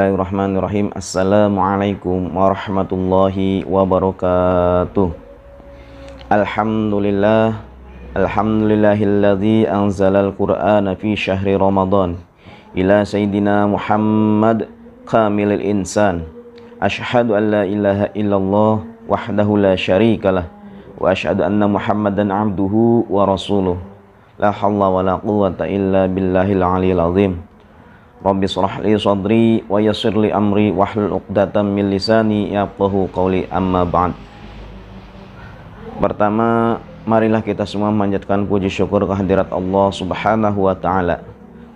Bismillahirrahmanirrahim. Assalamualaikum warahmatullahi wabarakatuh. Alhamdulillahilladzi anzalal qur'ana fi syahri Ramadan ila sayyidina Muhammad kamilil insan. Asyhadu an la ilaha illallah wahdahu la syarikalah wa asyhadu anna Muhammadan abduhu wa rasuluh. La haula wala quwwata illa billahil aliyil azim. Rabbi shrah li sadri wa yassir li amri wahlul 'uqdatam min lisani yafqahu qawli, amma ba'd. Pertama, marilah kita semua memanjatkan puji syukur kehadirat Allah Subhanahu wa taala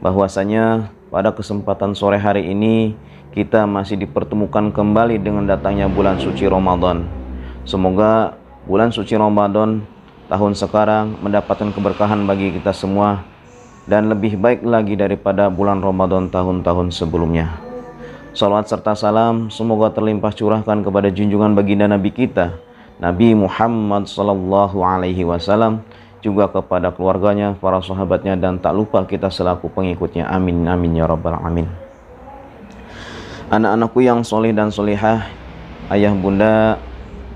bahwasanya pada kesempatan sore hari ini kita masih dipertemukan kembali dengan datangnya bulan suci Ramadan. Semoga bulan suci Ramadan tahun sekarang mendapatkan keberkahan bagi kita semua dan lebih baik lagi daripada bulan Ramadan tahun-tahun sebelumnya. Salawat serta salam semoga terlimpah curahkan kepada junjungan baginda Nabi kita, Nabi Muhammad sallallahu alaihi wasallam, juga kepada keluarganya, para sahabatnya, dan tak lupa kita selaku pengikutnya. Amin amin ya rabbal alamin. Anak-anakku yang soleh dan solihah, ayah bunda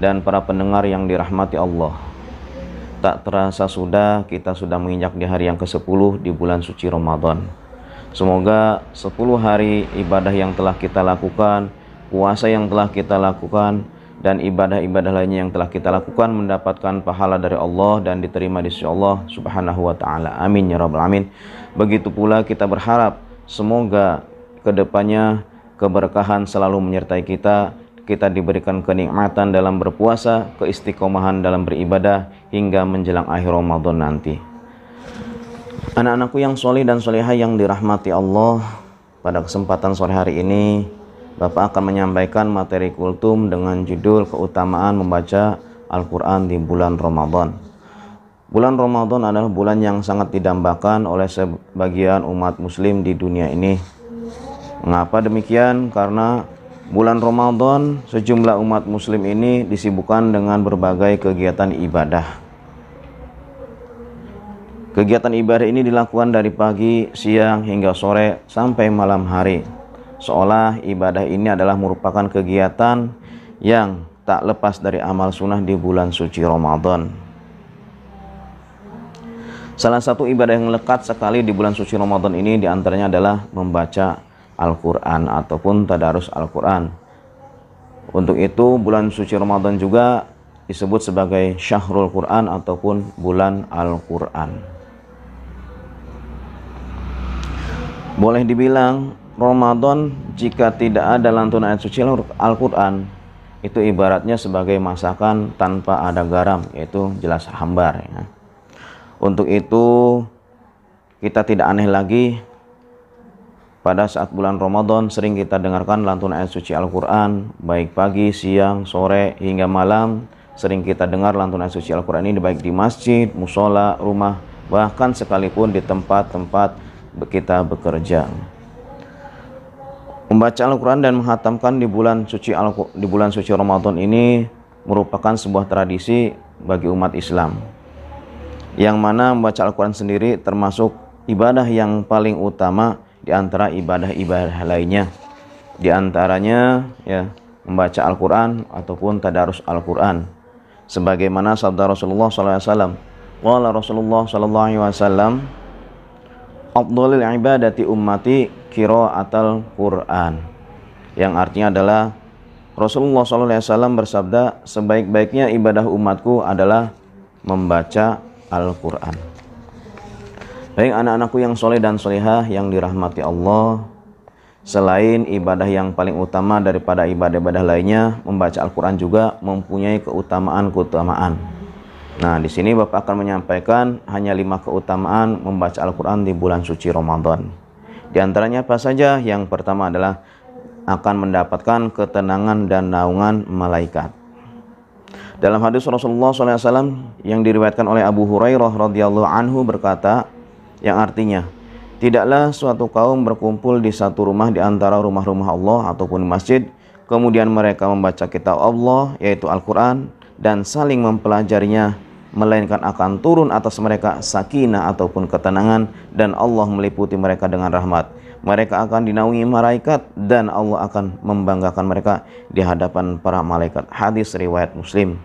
dan para pendengar yang dirahmati Allah, tak terasa kita sudah menginjak di hari yang ke-10 di bulan suci Ramadan. Semoga 10 hari ibadah yang telah kita lakukan, puasa yang telah kita lakukan, dan ibadah-ibadah lainnya yang telah kita lakukan mendapatkan pahala dari Allah dan diterima di sisi Allah Subhanahu wa taala. Amin ya rabbal alamin. Begitu pula kita berharap semoga kedepannya keberkahan selalu menyertai kita diberikan kenikmatan dalam berpuasa, keistiqomahan dalam beribadah hingga menjelang akhir Ramadan nanti. Anak-anakku yang soleh dan solehah yang dirahmati Allah, pada kesempatan sore hari ini Bapak akan menyampaikan materi kultum dengan judul keutamaan membaca Al-Quran di bulan Ramadan. Bulan Ramadan adalah bulan yang sangat didambakan oleh sebagian umat muslim di dunia ini. Mengapa demikian? Karena bulan Ramadan sejumlah umat muslim ini disibukkan dengan berbagai kegiatan ibadah. Kegiatan ibadah ini dilakukan dari pagi, siang, hingga sore sampai malam hari. Seolah ibadah ini adalah merupakan kegiatan yang tak lepas dari amal sunnah di bulan suci Ramadan. Salah satu ibadah yang lekat sekali di bulan suci Ramadan ini diantaranya adalah membaca Al-Quran ataupun tadarus Al-Quran. Untuk itu bulan suci Ramadan juga disebut sebagai Syahrul Quran ataupun bulan Al-Quran. Boleh dibilang Ramadan jika tidak ada lantunan ayat suci Al-Quran, itu ibaratnya sebagai masakan tanpa ada garam, yaitu jelas hambar ya. Untuk itu kita tidak aneh lagi pada saat bulan Ramadan sering kita dengarkan lantunan ayat suci Al-Quran, baik pagi, siang, sore, hingga malam. Sering kita dengar lantunan ayat suci Al-Quran ini baik di masjid, musola, rumah, bahkan sekalipun di tempat-tempat kita bekerja. Membaca Al-Quran dan menghatamkan di bulan suci Ramadan ini merupakan sebuah tradisi bagi umat Islam, yang mana membaca Al-Quran sendiri termasuk ibadah yang paling utama di antara ibadah-ibadah lainnya. Di antaranya ya membaca Al-Quran ataupun tadarus Al-Quran. Sebagaimana sabda Rasulullah SAW. Qala Rasulullah SAW, afdhalul ibadati ummati qiraatul Quran. Yang artinya adalah Rasulullah SAW bersabda, sebaik-baiknya ibadah umatku adalah membaca Al-Quran. Baik anak-anakku yang soleh dan solehah yang dirahmati Allah, selain ibadah yang paling utama daripada ibadah-ibadah lainnya, membaca Al-Quran juga mempunyai keutamaan-keutamaan. Nah, di sini Bapak akan menyampaikan hanya 5 keutamaan membaca Al-Quran di bulan suci Ramadan. Di antaranya apa saja? Yang pertama adalah akan mendapatkan ketenangan dan naungan malaikat. Dalam hadis Rasulullah SAW yang diriwayatkan oleh Abu Hurairah radhiyallahu anhu berkata, yang artinya, tidaklah suatu kaum berkumpul di satu rumah di antara rumah-rumah Allah ataupun masjid, kemudian mereka membaca kitab Allah yaitu Al-Quran dan saling mempelajarinya, melainkan akan turun atas mereka sakinah ataupun ketenangan, dan Allah meliputi mereka dengan rahmat. mereka akan dinaungi malaikat dan Allah akan membanggakan mereka di hadapan para malaikat. Hadis riwayat Muslim.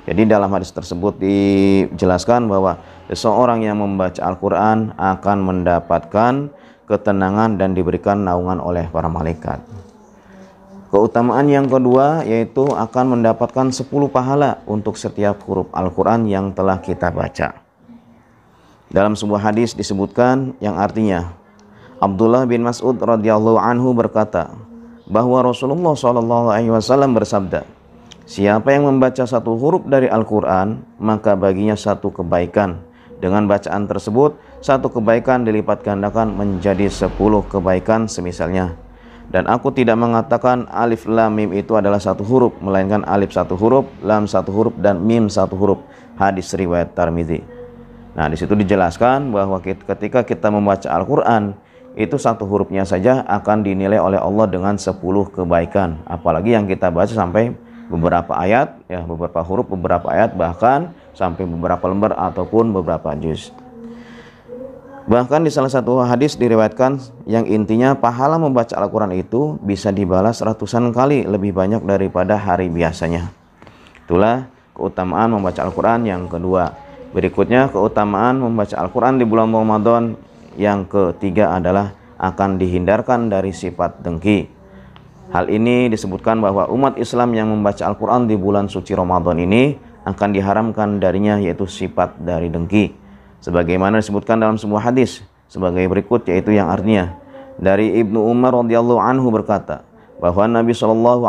Jadi dalam hadis tersebut dijelaskan bahwa seseorang yang membaca Al-Quran akan mendapatkan ketenangan dan diberikan naungan oleh para malaikat. Keutamaan yang kedua yaitu akan mendapatkan 10 pahala untuk setiap huruf Al-Quran yang telah kita baca. Dalam sebuah hadis disebutkan yang artinya, Abdullah bin Mas'ud radhiyallahu anhu berkata bahwa Rasulullah SAW bersabda, siapa yang membaca satu huruf dari Al-Quran, maka baginya satu kebaikan. Dengan bacaan tersebut, satu kebaikan dilipat gandakan menjadi 10 kebaikan semisalnya. Dan aku tidak mengatakan alif lam mim itu adalah satu huruf, melainkan alif satu huruf, lam satu huruf, dan mim satu huruf. Hadis riwayat Tirmidzi. Nah, di situ dijelaskan bahwa ketika kita membaca Al-Quran, itu satu hurufnya saja akan dinilai oleh Allah dengan 10 kebaikan. Apalagi yang kita baca sampai beberapa ayat, ya, beberapa huruf, beberapa ayat, bahkan sampai beberapa lembar ataupun beberapa juz. Bahkan di salah satu hadis diriwayatkan yang intinya pahala membaca Al-Quran itu bisa dibalas ratusan kali lebih banyak daripada hari biasanya. Itulah keutamaan membaca Al-Quran yang kedua. Berikutnya keutamaan membaca Al-Quran di bulan Ramadan yang ketiga adalah akan dihindarkan dari sifat dengki. Hal ini disebutkan bahwa umat Islam yang membaca Al-Quran di bulan suci Ramadan ini akan diharamkan darinya yaitu sifat dari dengki. Sebagaimana disebutkan dalam sebuah hadis sebagai berikut, yaitu yang artinya dari Ibnu Umar radhiyallahu anhu berkata bahwa Nabi SAW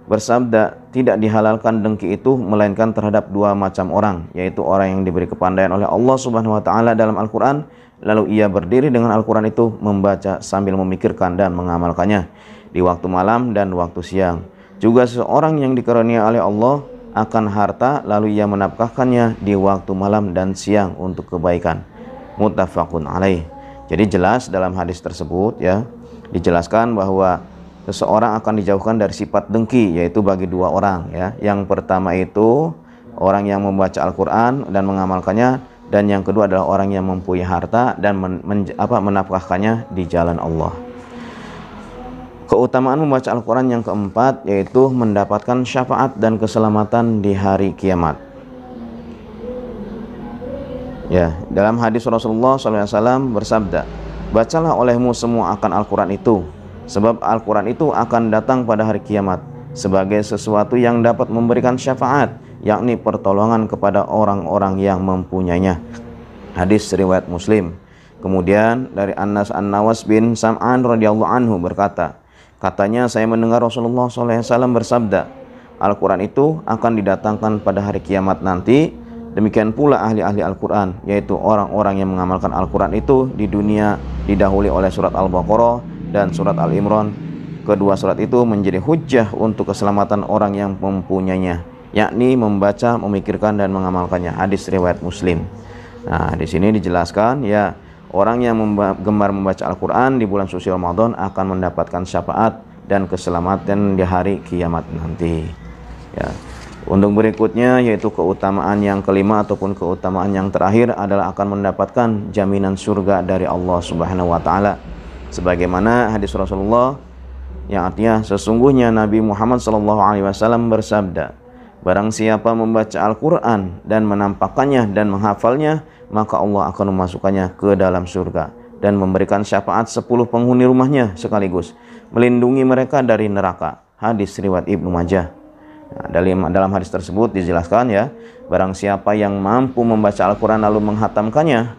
bersabda, tidak dihalalkan dengki itu melainkan terhadap dua macam orang, yaitu orang yang diberi kepandaian oleh Allah Subhanahu wa taala dalam Al-Quran, lalu ia berdiri dengan Al-Quran itu membaca sambil memikirkan dan mengamalkannya di waktu malam dan waktu siang. Juga seseorang yang dikaruniai oleh Allah akan harta, lalu ia menafkahkannya di waktu malam dan siang untuk kebaikan. Muttafaqun alaih. Jadi jelas dalam hadis tersebut, ya, dijelaskan bahwa seseorang akan dijauhkan dari sifat dengki, yaitu bagi dua orang, ya. Yang pertama itu orang yang membaca Al-Quran dan mengamalkannya, dan yang kedua adalah orang yang mempunyai harta dan menafkahkannya di jalan Allah. Keutamaan membaca Al-Quran yang keempat yaitu mendapatkan syafaat dan keselamatan di hari kiamat. Ya, dalam hadis Rasulullah SAW bersabda, bacalah olehmu semua akan Al-Quran itu, sebab Al-Quran itu akan datang pada hari kiamat sebagai sesuatu yang dapat memberikan syafaat, yakni pertolongan kepada orang-orang yang mempunyainya. Hadis riwayat Muslim. Kemudian dari Anas An-Nawas bin Sam'an radhiyallahu anhu berkata, katanya saya mendengar Rasulullah SAW bersabda, Al-Quran itu akan didatangkan pada hari kiamat nanti. Demikian pula ahli-ahli Al-Quran, yaitu orang-orang yang mengamalkan Al-Quran itu di dunia didahului oleh surat Al-Baqarah dan surat Al-Imran. Kedua surat itu menjadi hujjah untuk keselamatan orang yang mempunyainya, yakni membaca, memikirkan dan mengamalkannya. Hadis riwayat Muslim. Nah, di sini dijelaskan, ya, orang yang gemar membaca Al-Quran di bulan suci Ramadan akan mendapatkan syafaat dan keselamatan di hari kiamat nanti. Ya. Untuk berikutnya yaitu keutamaan yang kelima ataupun keutamaan yang terakhir adalah akan mendapatkan jaminan surga dari Allah Subhanahu wa taala. Sebagaimana hadis Rasulullah yang artinya sesungguhnya Nabi Muhammad SAW bersabda, barang siapa membaca Al-Quran dan menampakkannya dan menghafalnya, maka Allah akan memasukkannya ke dalam surga dan memberikan syafaat 10 penghuni rumahnya sekaligus, melindungi mereka dari neraka. Hadis riwayat Ibnu Majah. Nah, dalam hadis tersebut dijelaskan, ya, barang siapa yang mampu membaca Al-Quran lalu menghatamkannya,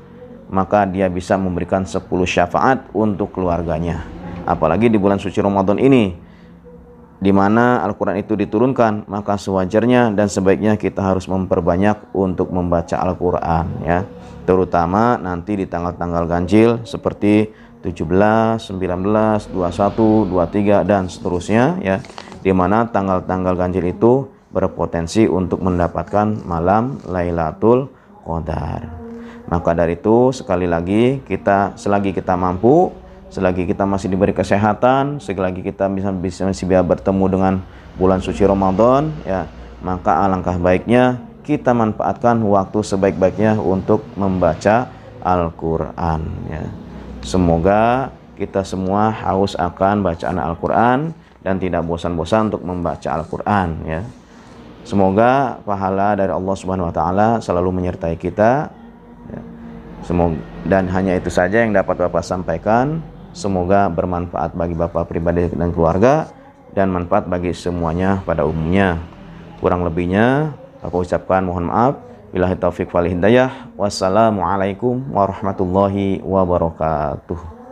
maka dia bisa memberikan 10 syafaat untuk keluarganya. Apalagi di bulan suci Ramadan ini, di mana Al-Quran itu diturunkan, maka sewajarnya dan sebaiknya kita harus memperbanyak untuk membaca Al-Quran, ya. Terutama nanti di tanggal-tanggal ganjil seperti 17, 19, 21, 23 dan seterusnya, ya, di mana tanggal-tanggal ganjil itu berpotensi untuk mendapatkan malam Lailatul Qadar. Maka dari itu sekali lagi selagi kita mampu, selagi kita masih diberi kesehatan, selagi kita masih bisa bertemu dengan bulan suci Ramadan, ya, maka alangkah baiknya kita manfaatkan waktu sebaik-baiknya untuk membaca Al-Quran, ya. Semoga kita semua haus akan bacaan Al-Quran dan tidak bosan-bosan untuk membaca Al-Quran ya. Semoga pahala dari Allah Subhanahu wa taala selalu menyertai kita ya. Semoga, dan hanya itu saja yang dapat Bapak sampaikan. Semoga bermanfaat bagi Bapak pribadi dan keluarga dan manfaat bagi semuanya pada umumnya. Kurang lebihnya Bapak ucapkan mohon maaf. Billahi taufiq wal hidayah. Wassalamualaikum warahmatullahi wabarakatuh.